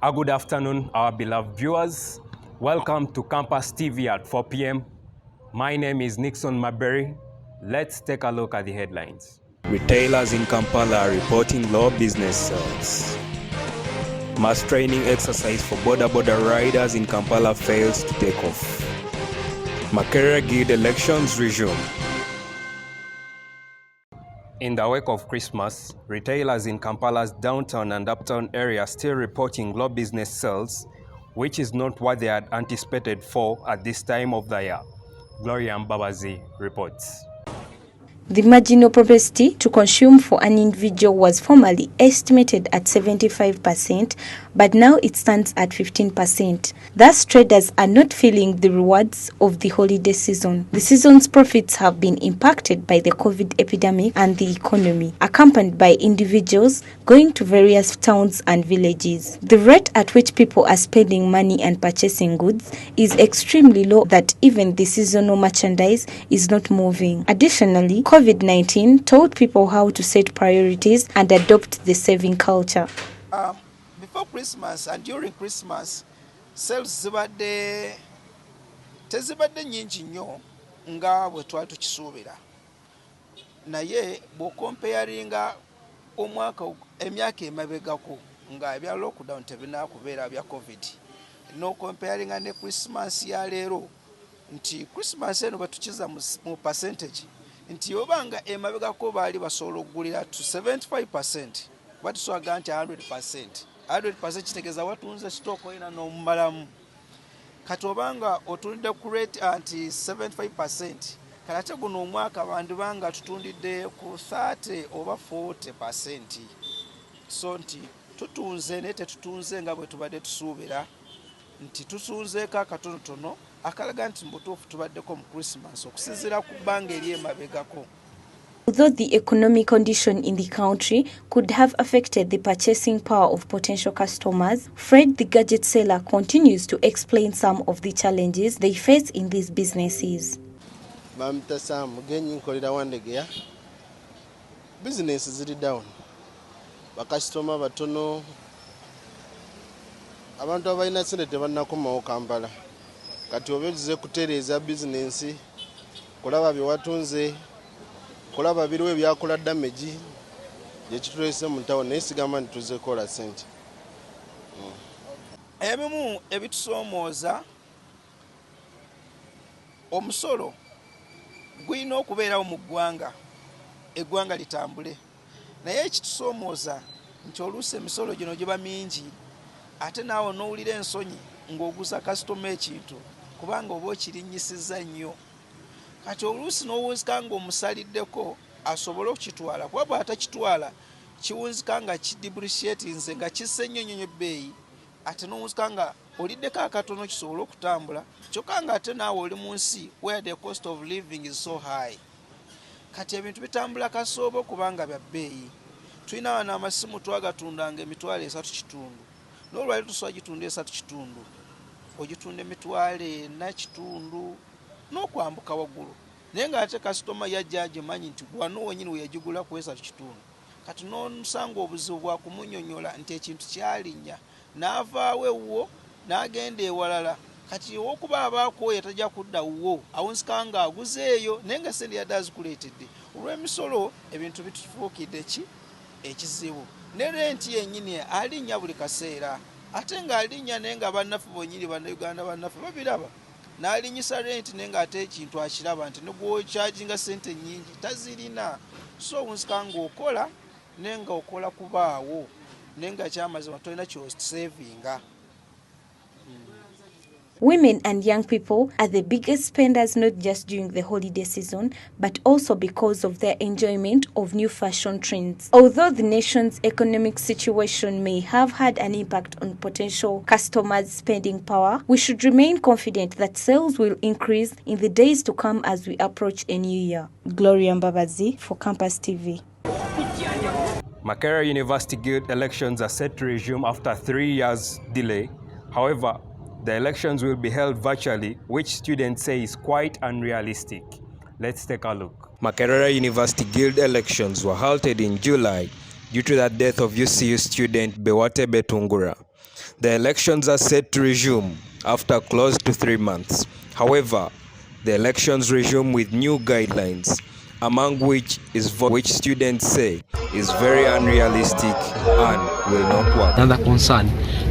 A good afternoon, our beloved viewers. Welcome to Campus TV at 4 p.m. My name is Nickson Maberi. Let's take a look at the headlines. Retailers in Kampala are reporting low business sales. Mass training exercise for border riders in Kampala fails to take off. Makerere Guild elections resume. In the wake of Christmas, retailers in Kampala's downtown and uptown area are still reporting low business sales, which is not what they had anticipated for at this time of the year. Gloria and Mbabazi reports. The marginal propensity to consume for an individual was formerly estimated at 75%, but now it stands at 15%. Thus, traders are not feeling the rewards of the holiday season. The season's profits have been impacted by the COVID epidemic and the economy, accompanied by individuals going to various towns and villages. The rate at which people are spending money and purchasing goods is extremely low that even the seasonal merchandise is not moving. Additionally, COVID-19 taught people how to set priorities and adopt the saving culture. Before Christmas and during Christmas, sales zibadde nyingi nnyo nga bwe twali tukisuubira. Naye bw'okomparinga emyaka emabegako nga ebya lockdown tebinaakubeera bya COVID, n'okomparinga ne Christmas ya leero, nti Christmas eno batukiza mu percentage nti obanga emabegako baali basobola okugulira to 75%, batuswaga nti 100%. 100% kitegeeza watunze stock olina n'omumalamu. Kati obanga otundidde ku rate anti 75%, kalate guno omwaka bandibanga tutundidde ku 30 oba 40%. So nti tutunze naye tetutunze nga bwe tubadde tusuubira, nti tutunzeeko akatonotono akalaga nti mbutuufu tubaddeko mu Christmas okusinziira ku bbanga eri emabegako. Although the economic condition in the country could have affected the purchasing power of potential customers, Fred the gadget seller continues to explain some of the challenges they face in these businesses. Business is down. Bakasitoma batono abantu abalina sente tebannakomawo Kampala. Kati obezze kutereeza business, kulaba byewatunze, kulaba biriwe byakola damage gye kitulese mu town naye sigamba nti tuzekola sente. Ebimu ebitusoomooza omusolo gulina okubeerawo mu ggwanga, eggwanga litambule. Naye ekitusoomooza nti oluusi emisolo gino giba mingi, ate naawe n'owulira ensonyi ng'oguza kasitoma ekintu kubanga oba okirinyisizza nnyo. Kati oluusi n'owunzika ng'omusaliddeko asobole okukitwala, kuba bw'atakitwala kiwunzika nga kidepreciatinze nga kisse nnyo ebbeeyi, ate n'owunzika nga oliddeko akatono kisobole okutambula, kyokka nga ate naawe oli mu nsi where the cost of living is so high. Kati ebintu bitambula kasoobo kubanga bya bbeeyi. Tulina wano amasimu twagatundanga emitwalo 3 kitundu, n'olwali tusobola gitunda 3 kitundu, ogitunda emitwalo 4 kitundu n'okwambuka waggulu. Naye ng'ate kasitoma yajja agimanyi nti wano wenyini we yagigula ku 3 kitundu. Kati n'omusanga obuzibu bwa kumunyonyola nti ekintu kyalinnya, n'avaawo ewuwo n'agenda ewalala. Kati okuba abaakooye tajja kudda wuwo, awunzika nga aguzeeyo naye nga sente yadde azikuleetedde. Olw'emisolo ebintu bitufuukidde ekizibu. Ne renti yennyini alinnya buli kaseera, ate ng'alinnya naye nga bannaffe bonyini bannayuganda bannaffe babiraba. N'alinyisa renti naye ng'ate ekintu akiraba nti ne gw'okyaginga sente nnyingi tazirina. So owunzika ng'okola naye nga okola kubaawo naye nga kyamazima tolina ky'osavinga. Women and young people are the biggest spenders not just during the holiday season, but also because of their enjoyment of new fashion trends. Although the nation's economic situation may have had an impact on potential customers' spending power, we should remain confident that sales will increase in the days to come as we approach a new year. Gloria and Mbabazi for Campus TV. Makerere University Guild elections are set to resume after 3 years' delay. However, the elections will be held virtually, which students say is quite unrealistic. Let's take a look. Makerere University Guild elections were halted in July due to the death of UCU student Bewate Betungura. The elections are set to resume after close to 3 months. However, the elections resume with new guidelines, among which is which students say is very unrealistic and will not work. Another concern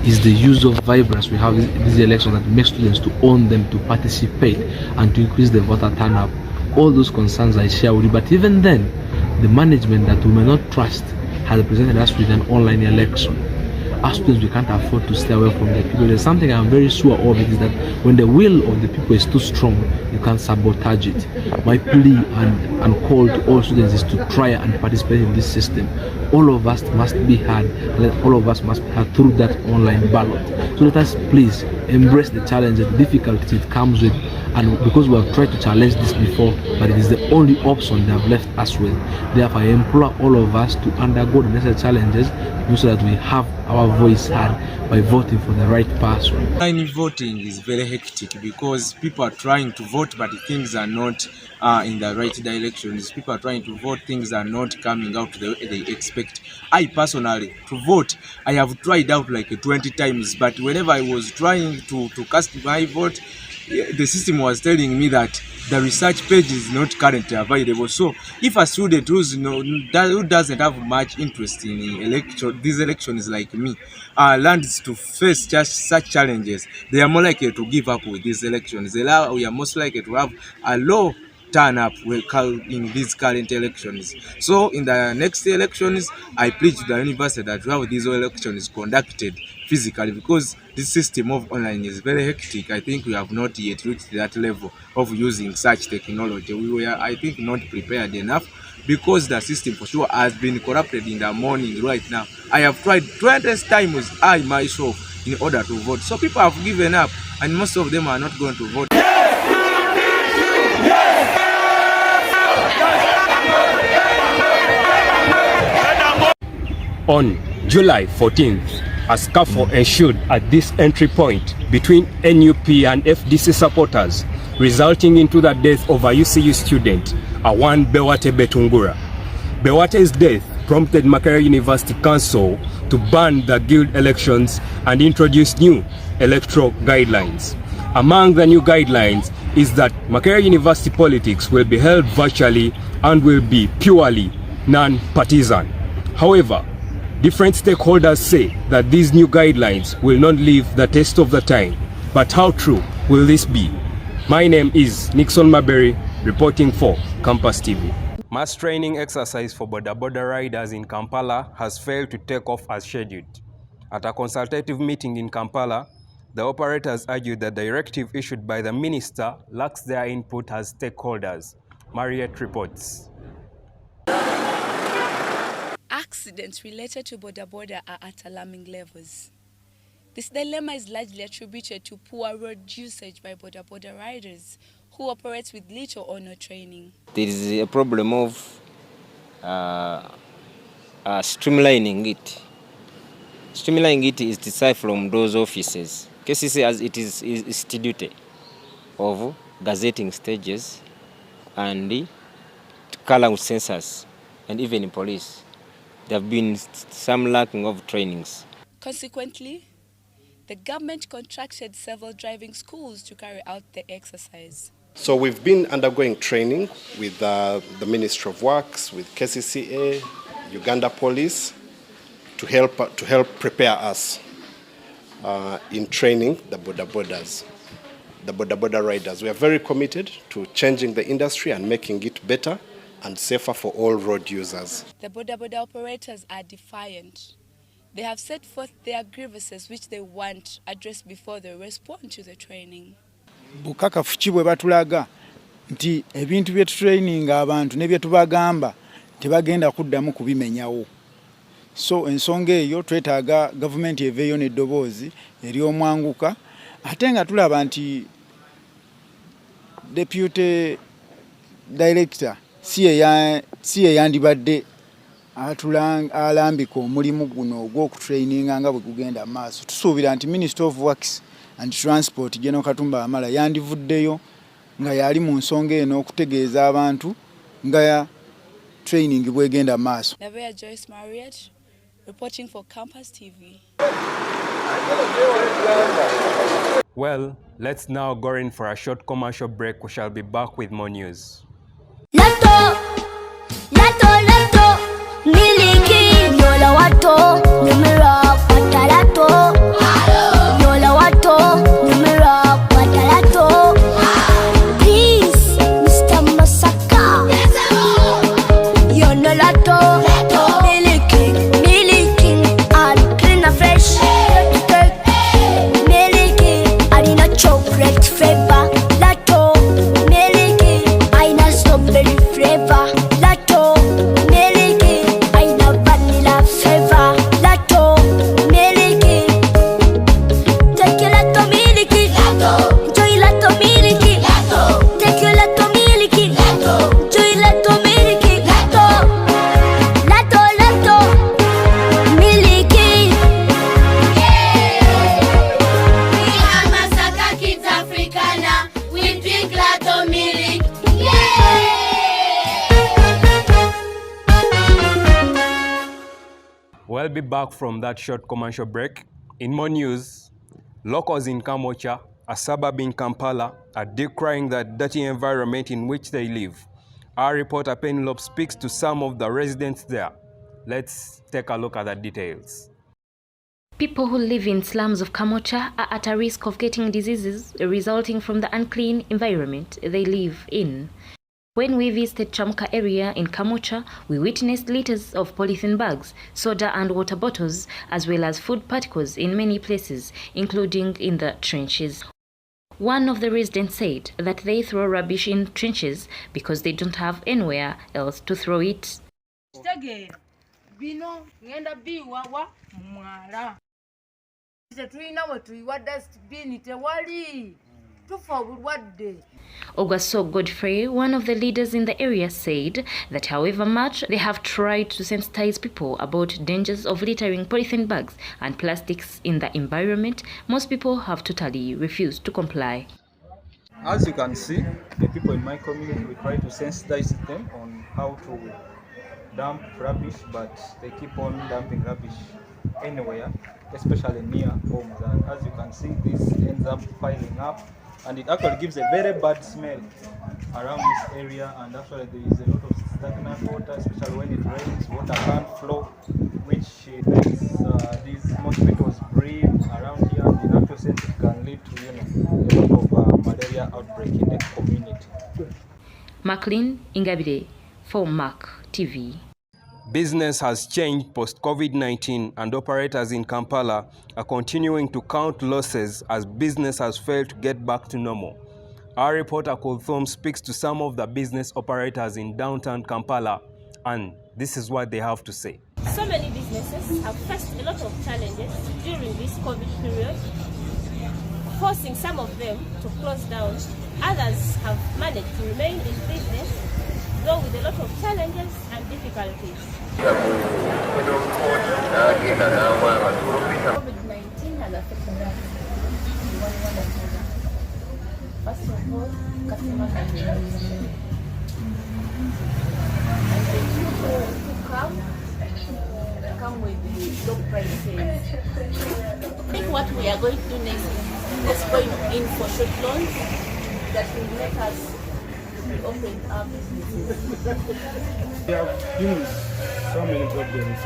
is the use of vibrance we have in these elections that makes students to own them, to participate, and to increase the voter turnout. All those concerns I share with you, but even then, the management that we may not trust has presented us with an online election. As students, we can't afford to stay away from the people. There's something I'm very sure of, it is that when the will of the people is too strong, you can't sabotage it. My plea and call to all students is to try and participate in this system. All of us must be heard. All of us must be heard through that online ballot. So let us please embrace the challenge and the difficulties it comes with. And because we have tried to challenge this before, but it is the only option they have left us with. Therefore, I implore all of us to undergo the necessary challenges so that we have our voice heard by voting for the right person. Online voting is very hectic because people are trying to vote, but things are not in the right directions. People are trying to vote, things are not coming out the way they expect. I personally, to vote, I have tried out like 20 times, but whenever I was trying to cast my vote, the system was telling me that the research page is not currently available. So if a student who doesn't have much interest in these elections like me learns to face just such challenges, they are more likely to give up with these elections. We are most likely to have a low turn up in these current elections. So in the next elections, I pledge to the university that we have these elections conducted physically, because this system of online is very hectic. I think we have not yet reached that level of using such technology. We were, I think, not prepared enough, because the system for sure has been corrupted in the morning right now. I have tried 20 times I myself in order to vote. So people have given up, and most of them are not going to vote. On July 14th, a scuffle ensued at this entry point between NUP and FDC supporters, resulting into the death of a UCU student, Awan Bewate Betungura. Bewate's death prompted Makerere University Council to ban the guild elections and introduce new electoral guidelines. Among the new guidelines is that Makerere University politics will be held virtually and will be purely non-partisan. However, different stakeholders say that these new guidelines will not leave the test of the time. But how true will this be? My name is Nickson Maberi, reporting for Campus TV. Mass training exercise for boda riders in Kampala has failed to take off as scheduled. At a consultative meeting in Kampala, the operators argued that the directive issued by the minister lacks their input as stakeholders. Mariet reports. Accidents related to boda are at alarming levels. This dilemma is largely attributed to poor road usage by boda riders who operate with little or no training. There is a problem of streamlining it. Streamlining it is decided from those offices. KCC, as it is duty of gazetting stages and color sensors, and even in police. There have been some lacking of trainings. Consequently, the government contracted several driving schools to carry out the exercise. So we've been undergoing training with the Ministry of Works, with KCCA, Uganda Police, to help prepare us in training the boda riders. We are very committed to changing the industry and making it better and safer for all road users. The boda operators are defiant. They have set forth their grievances which they want addressed before they respond to the training. Bukakafu ki bwe batulaga nti ebintu bye training abantu ne bye tubagamba tebagenda kuddamu kubimenyawo. So ensonga eyo twetaaga government eveeyo n'eddoboozi ery'omwanguka, ate nga tulaba nti deputy director si yandibadde alambika omulimu guno ogw'okutraininga nga bwe gugenda maaso. Tusuubira nti Minister of Works and Transport General Katumba Amala yandivuddeyo nga yali mu nsonga eno okutegeeza abantu nga ya training bwegenda maaso. Nabea Joyce Mariet, Reporting for Campus TV. Well, let's now go in for a short commercial break. We shall be back with more news. Lato, miliki, yola wato, numera, patalato. Yola wato, numera, patalato. Please, Mr. Masaka. Yola lato, miliki, and clean and fresh. Miliki, and in a chocolate flavor. Lato, miliki, and a strawberry flavor. Lato, miliki, and a vanilla flavor. Lato, miliki. Take your lato miliki. Lato. Enjoy lato miliki. Lato. Take your lato miliki. Lato. Enjoy lato miliki. Lato. Lato miliki. We are Masaka Kids Africana. We drink Lato milk. We'll be back from that short commercial break. In more news, locals in Kamocha, a suburb in Kampala, are decrying the dirty environment in which they live. Our reporter Penelope speaks to some of the residents there. Let's take a look at the details. People who live in slums of Kamocha are at a risk of getting diseases resulting from the unclean environment they live in. When we visited Chamka area in Kamocha, we witnessed litters of polythene bags, soda and water bottles, as well as food particles in many places, including in the trenches. One of the residents said that they throw rubbish in trenches because they don't have anywhere else to throw it. Ogaso Godfrey, one of the leaders in the area, said that however much they have tried to sensitize people about dangers of littering polythene bags and plastics in the environment, most people have totally refused to comply. As you can see, the people in my community, we try to sensitize them on how to dump rubbish, but they keep on dumping rubbish anywhere, especially near homes. And as you can see, this ends up piling up, and it actually gives a very bad smell around this area. And actually there is a lot of stagnant water, especially when it rains. Water can't flow, which makes these mosquitoes breed around here, and in actual sense it can lead to a lot of malaria outbreak in the community. Macklean, Ingabire for Mac TV. Business has changed post-COVID-19, and operators in Kampala are continuing to count losses as business has failed to get back to normal. Our reporter Kuruthum speaks to some of the business operators in downtown Kampala, and this is what they have to say. So many businesses have faced a lot of challenges during this COVID period, forcing some of them to close down. Others have managed to remain in business, though with a lot of challenges and difficulties. COVID-19 has affected us in one wonderful way. First of all, customers have been resistant. And the people who come with the low prices. I think what we are going to do next is let's go in for short loans that will make us open our businesses. We have been so many problems.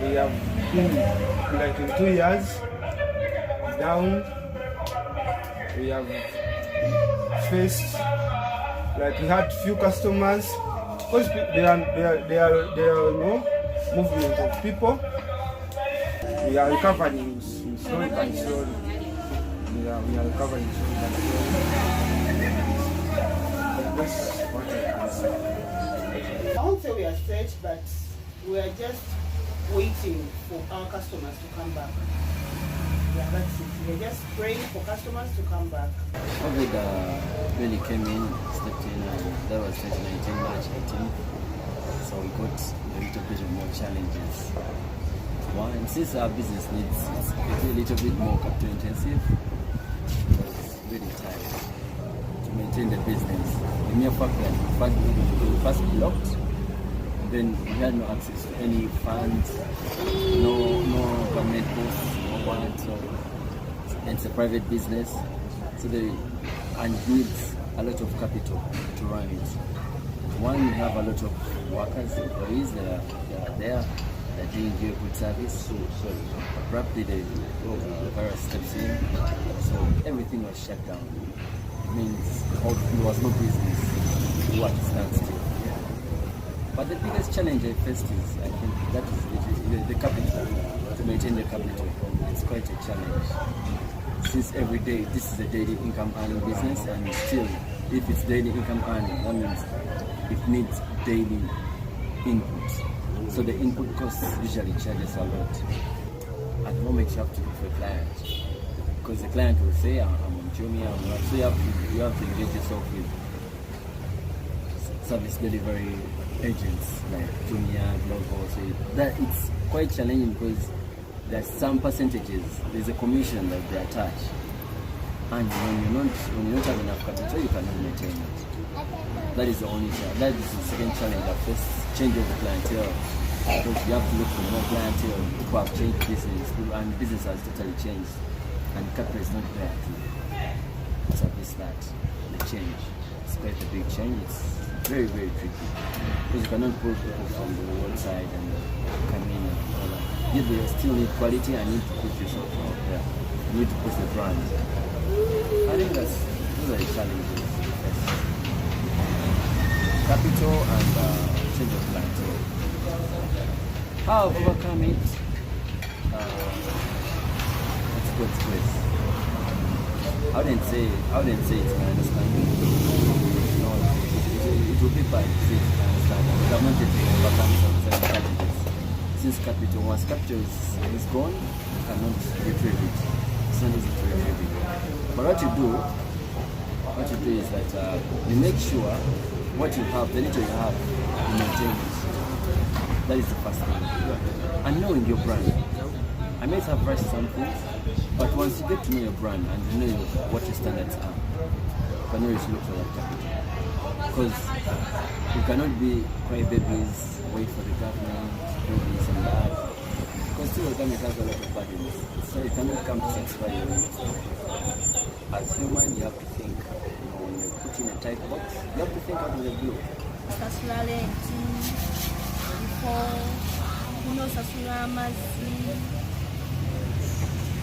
We have been like in 2 years down. We have faced like we had few customers because there are no movement of people. We are recovering slowly by slowly. We are recovering slowly by slowly. That's what I can say. I won't say we are stretched, but we are just waiting for our customers to come back. Yeah, that's it. We're just praying for customers to come back. COVID really came in, stepped in, and that was 2019, March 18th. So we got a little bit of more challenges. One, since our business needs it's a little bit more capital intensive, it was really tight to maintain the business. The mere fact that we first blocked, and Then we had no access to any funds, no government posts, no one. So it's a private business. So and needs a lot of capital to run it. One, we have a lot of workers, employees that are there. They're doing very good service. So abruptly the virus steps in. So everything was shut down. It means there was no business. We were at standstill. But the biggest challenge I faced is, I think, that is the capital. To maintain the capital, it's quite a challenge. Since every day, this is a daily income earning business, and still, if it's daily income earning, that means it needs daily input. So the input cost usually charges a lot. At the moment, you have to look for a client, because the client will say, I'm on Jumia, so you have to engage yourself with service delivery agents like Jumia, Global. So that it's quite challenging because there's some percentages, there's a commission that they attach, and when you don't have enough capital, you cannot maintain it. That is the only challenge. That is the second challenge. The first, change of the clientele, because you have to look for more clientele. People have changed business, and business has totally changed, and capital is not there to service that. The change, it's quite a big change. It's very, very tricky, because you cannot pull people from the roadside and come in and all that. Yet they still need quality and need to put yourself out there. You need to push the brand. I think those are the challenges. Yes. Capital and change of clientele. How I've overcome it? It's good place. I wouldn't say it's my understanding. No, it will be by faith, my understanding. But I'm not yet to overcome some challenges. Since once capital is gone, you cannot retrieve it. It's not easy to retrieve it. But what you do is that you make sure what you have, the little you have, you maintain it. That is the first thing. And knowing your brand. I might have rushed some things, but once you get to know your brand and you know what your standards are, you can always look for that capital. Because you cannot be quiet babies, wait for the government, do this and that. Because still the government has a lot of burdens. So you cannot come to satisfy your needs. As human, you have to think. When you put in a tight box, you have to think out of the blue.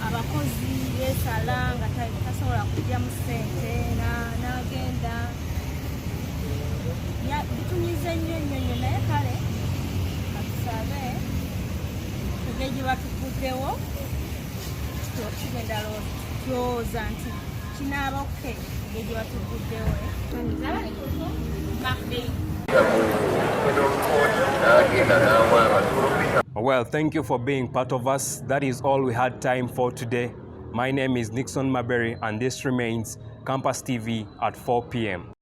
abakozi besala nga tasobola kujja mu ssente n'agenda bitunyize nnyo naye kale katusabe engeri batuguddewo tugenda tulowooza nti kinaaba oke engeri batuguddewo Zabali Kuruthum, Maberi. Well, thank you for being part of us. That is all we had time for today. My name is Nickson Maberi, and this remains Campus TV at 4 p.m.